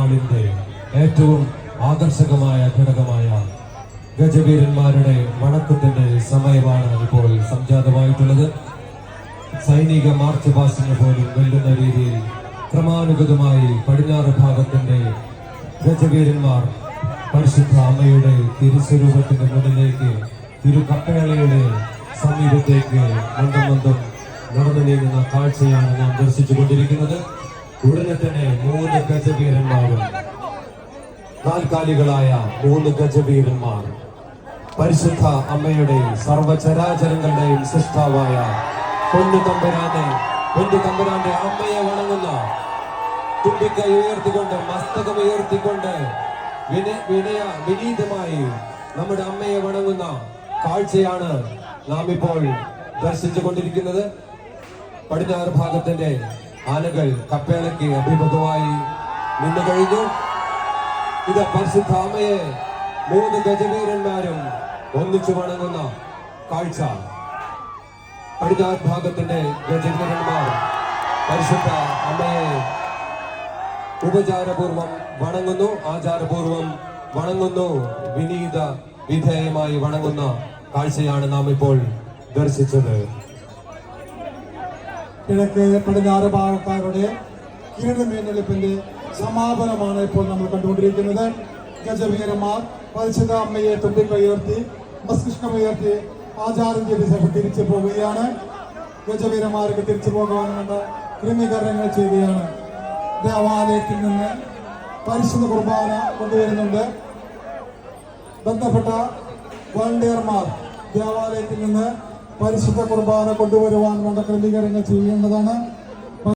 പെരുന്നാളിന്റെ ഏറ്റവും ആകർഷകമായ ഘടകമായ ഗജവീരന്മാരുടെ വണക്കത്തിന്റെ സമയമാണ് ഇപ്പോൾ സംജാതമായിട്ടുള്ളത്. സൈനിക മാർച്ച് പാസ്റ്റിന് പോലും വെല്ലുന്ന രീതിയിൽ ക്രമാനുഗതമായി പടിഞ്ഞാറ് ഭാഗത്തിന്റെ ഗജവീരന്മാർ പരിശുദ്ധ അമ്മയുടെ തിരുസ്വരൂപത്തിന്റെ മുന്നിലേക്ക് തിരുകപ്പേളയുടെ സമീപത്തേക്ക് മന്ദം നടന്നു നീങ്ങുന്ന കാഴ്ചയാണ് നാം ദർശിച്ചുകൊണ്ടിരിക്കുന്നത്. ഉടനെ തന്നെ 3 ഗജവീരന്മാരും താൽക്കാലികളായ 3 ഗജവീരന്മാർ പരിശുദ്ധ അമ്മയുടെ സർവചരാചരങ്ങളുടെയും സൃഷ്ടാവായ പൊന്നുതമ്പുരാന്റെ അമ്മയെ വണങ്ങുന്ന തുമ്പിക്കൈ ഉയർത്തിക്കൊണ്ട് മസ്തകം ഉയർത്തിക്കൊണ്ട് വിനീതമായി നമ്മുടെ അമ്മയെ വണങ്ങുന്ന കാഴ്ചയാണ് നാം ഇപ്പോൾ ദർശിച്ചു കൊണ്ടിരിക്കുന്നത്. പടിഞ്ഞാറ് ഭാഗത്തിന്റെ ആനകൾ കപ്പേളയ്ക്ക് അഭിമുഖമായി നിന്നു കഴിഞ്ഞു. ഇത് പരിശുദ്ധ അമ്മയെ 3 ഗജവീരന്മാരും ഒന്നിച്ചു വണങ്ങുന്ന കാഴ്ച. പടിഞ്ഞാറ് ഭാഗത്തിന്റെ ഗജവീരന്മാർ പരിശുദ്ധ അമ്മയെ ഉപചാരപൂർവം വണങ്ങുന്നു, ആചാരപൂർവം വണങ്ങുന്നു, വിധേയമായി വണങ്ങുന്ന കാഴ്ചയാണ് നാം ഇപ്പോൾ ദർശിച്ചത്. കിഴക്ക് പടിഞ്ഞാറ് ഭാഗക്കാരുടെ കിരീടമേന്നെടുപ്പിന്റെ സമാപനമാണ് ഇപ്പോൾ നമ്മൾ കണ്ടുകൊണ്ടിരിക്കുന്നത്. ഗജവീരന്മാർ പരിശുദ്ധ അമ്മയെ തുമ്പിക്കയുയർത്തി മസ്തിഷ്കമുയർത്തി ആചാരം ചെയ്ത് ശേഷം തിരിച്ചു പോവുകയാണ്. ഗജവീരന്മാർക്ക് തിരിച്ചു പോകാനുള്ള ക്രമീകരണങ്ങൾ ചെയ്യുകയാണ്. ദേവാലയത്തിൽ നിന്ന് പരിശുദ്ധ കുർബാന കൊണ്ടുവരുന്നുണ്ട്. ബന്ധപ്പെട്ട വോളണ്ടിയർമാർ ദേവാലയത്തിൽ നിന്ന് പരിശുദ്ധ കുർബാന കൊണ്ടുവരുവാനുള്ള ക്രമീകരണങ്ങൾ ചെയ്യേണ്ടതാണ്.